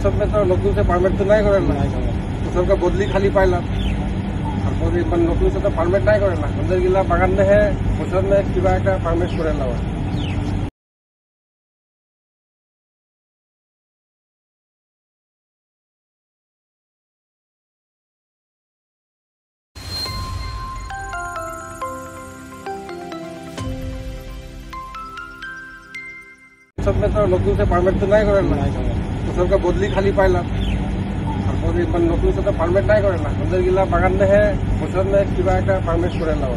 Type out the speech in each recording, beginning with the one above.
सब में तो नतून से परमिट तो नहीं करेला सबका बदली खाली पाइला नतून से तो परमिट नहीं करेला अंदर गिला बागान में है बचर में क्या परमिट करेला सब में तो नतून से परमिट तो नहीं करेला सबका बदली खाली पाइला नतून से तो परमिट नहीं करेला अंदर गिला बागान में है बचर में क्या परमिट करेला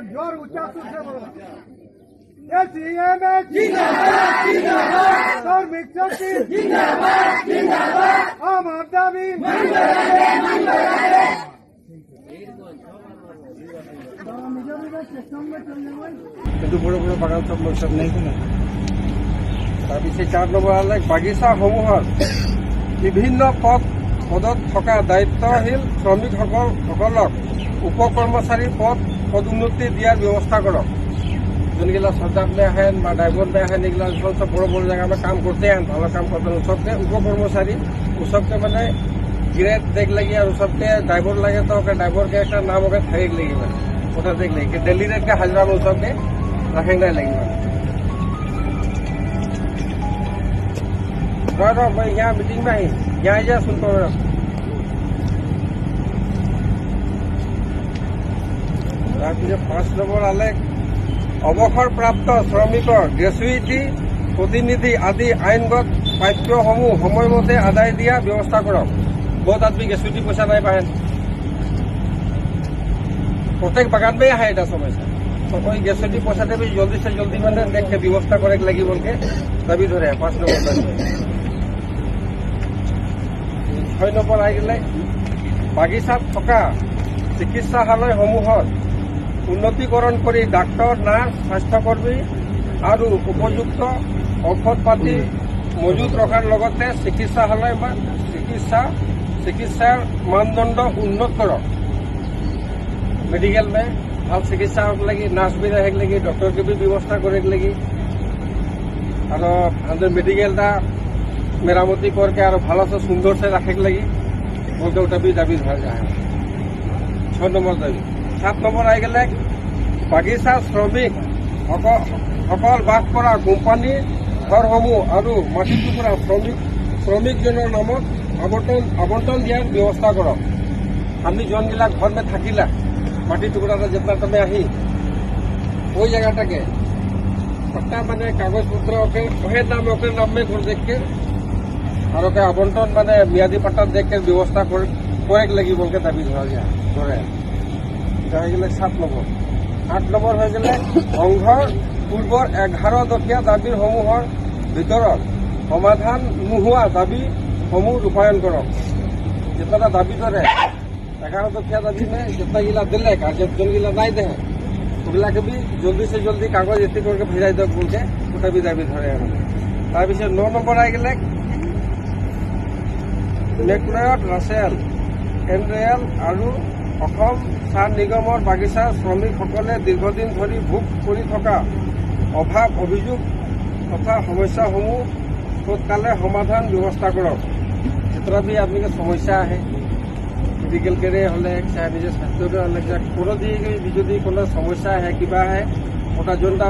जोर ऊंचा सुर से बोलो आम आदमी কিন্তু বড় বড় বাগান সব লোকসান নেই তাৰপিছত 4 নম্বৰ হলে বাগিচাসমূহৰ বিভিন্ন পদত থকা দায়িত্বশীল শ্ৰমিকসকলক উপকৰ্মচাৰী পদোন্নতি দিয়াৰ ব্যৱস্থা কৰক जिनगिला सरदार में है ड्राइवर में है निकला सब बड़ो बड़ो जगह में काम करते हैं भलो काम करते हैं सबके उपकर्मचारी सबके मैंने ग्रेड देख लगी और सबके ड्राइवर लगे तो ड्राइवर के एक नाम होगा थेक लगी मैंने देख लगी कि डेली रेट के हाजिरा में सबके रखेंगे लगी मैंने मैं यहाँ मीटिंग में आई यहाँ जा सुनता हूँ তাৰপিছত 5 নম্বৰ আলে অৱসৰপ্ৰাপ্ত শ্ৰমিকৰ গ্ৰেচুইটি প্ৰতিনিধি আদি আইনগত প্ৰাপ্যসমূহ সময়মতে আদায় দিয়া ব্যৱস্থা কৰক বহুত আদমি গ্ৰেচুইটি পইচা নাই পায় प्रत्येक बागान में है এটা সমস্যা तो कोई ग्रेचुइटी पहुंचा दे जल्दी से जल्दी मैंने देख के व्यवस्था करे लगी बोल के दाबी धरे 5 नंबर 6 नंबर आई गए बागिचात थका चिकित्सालयসমূহৰ উন্নতিকৰণ কৰি ডাক্তৰ নাৰ্ছ স্বাস্থ্যকৰ্মী আৰু উপযুক্ত ঔষধ পাতি মজুত ৰখাৰ লগতে চিকিৎসাৰ মানদণ্ড উন্নত কৰক मेडिकल में ভাল চিকিৎসা হোক लगी नार्स भी रहे लगी डॉक्टर की भी व्यवस्था करे लगी और अंदर मेडिकल मेरामती करके और भलो से सुंदर से रखे लगी बोलते उठा भी दाबी धर जाए 6 नंबर दाबी 7 नंबर आई गए बागिचा श्रमिक सकल बास কৰা কোম্পানী ঘৰসমূহ আৰু মাটি টুকুৰা শ্ৰমিকজনৰ নামত आवंटन दियार व्यवस्था কৰক আমি जोनगिला घर में থাকিলা माटी टुकड़ा जितना तुम्हें आही वही जगह के पट्टा माने कागज पत्र ओके नाम में कर देख के और आवंटन माने मियादी पट्टा देख के व्यवस्था करे लगी बोल के दाबी धरा जाए धरे 7 नम्बर 8 नम्बर हो गए संघर पूर्वर 11 दफिया दाबी समूहर ভিতৰত समाधान নোহোৱা दाबी समूह रूपायन करक जितना दाबी धरे 11 दफिया दाबी में जितना गिला दिले जब जो गिला नहीं दे उगला के भी जल्दी से जल्दी कागज एति करके भेजाई दे बोल के उठा भी दाबी धरे तार 9 नम्बर आई गए मेकलयड रासेल एनरेल और চাহ নিগমৰ বাগিচা শ্ৰমিকসকলে দীৰ্ঘদিন ধৰি ভোগ কৰি থকা অভাৱ অভিযোগ তথা সমস্যাসমূহ তৎকালে সমাধান ব্যৱস্থা কৰক जितना भी आदमी का समस्या है मेडिकल के हमें चाहे निजे स्वास्थ्य हमें कोनो दी कोनो समस्या है क्या है ओटा जोटा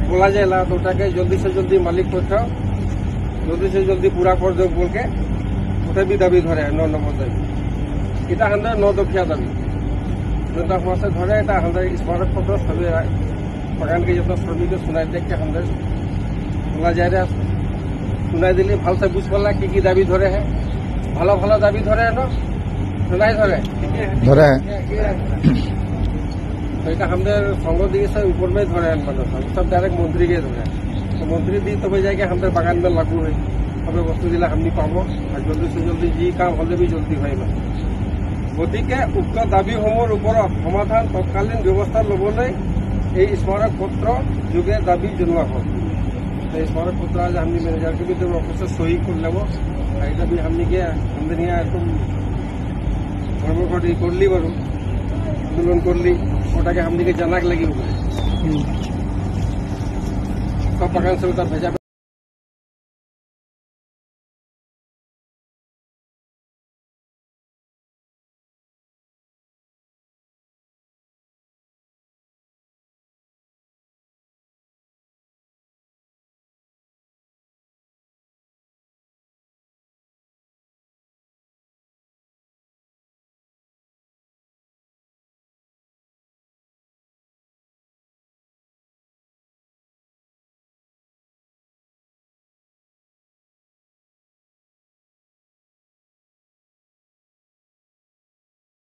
बोला जाएगा तो के जल्दी से जल्दी मालिक पक्ष जल्दी से जल्दी पूरा कर दो बोल के उठे भी दाबी धरे 9 नम्बर दाबी इतना हमें 9 दफिया दाबी जोटा हुआ से धरे इतना हमें स्मारक पत्र सभी बागान के जितना श्रमिक सुनाई देख के हमें बोला जाए रहा सुनाई दिल्ली भल से बुझ पड़ा की दाबी धरे है ভালো ভালো দাবি ধরে নাই ধরে ধরে तो এটা আমাদের संघ दिए से ऊपर में धरे मतलब सब डायरेक्ट मंत्री के धरे तो मंत्री दी तब जाके हमारे बागान में लागू है সবে বস্তুবিলাক আপনি পাব আর জলদি সে জলদি যি কাম হলে বি জলদি হয় না গতিকে উক্ত দাবীসমূহৰ ওপৰত সমাধান তৎকালীন ব্যৱস্থা ল'বলৈ এই স্মাৰক পত্ৰ যোগে দাবী জনোৱা হ'ল এই স্মারক पत्र आज हमने मैनेजर के भी तो ऑफिसर सही कर लेबो এটা भी हमने के हमने একদম কর্মকর্তা করলি বারো আন্দোলন করলি ওটাকে हमने के জানাক লাগিব সব বাগান से उधर भेजा